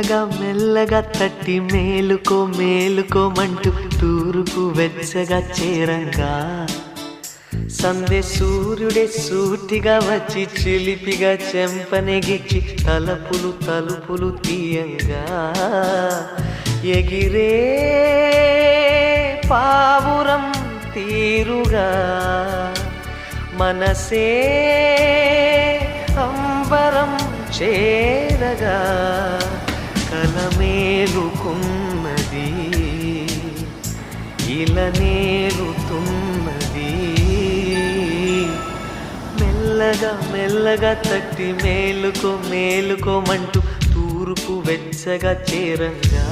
మెల్లగా మెల్లగా తట్టి మేలుకో మేలుకోమంటూ తూర్పు వెచ్చగా చేరంగా సందే సూర్యుడే సూటిగా వచ్చి చిలిపిగా చెంపనెగిచ్చి తలుపులు తలుపులు తీయంగా ఎగిరే పావురం తీరుగా మనసే అంబరం చేరగా కలమేలుకున్నది ఇలనేలుతున్నది మెల్లగా మెల్లగా తట్టి మేలుకో మేలుకోమంటూ తూర్పు వెచ్చగా చేరంగా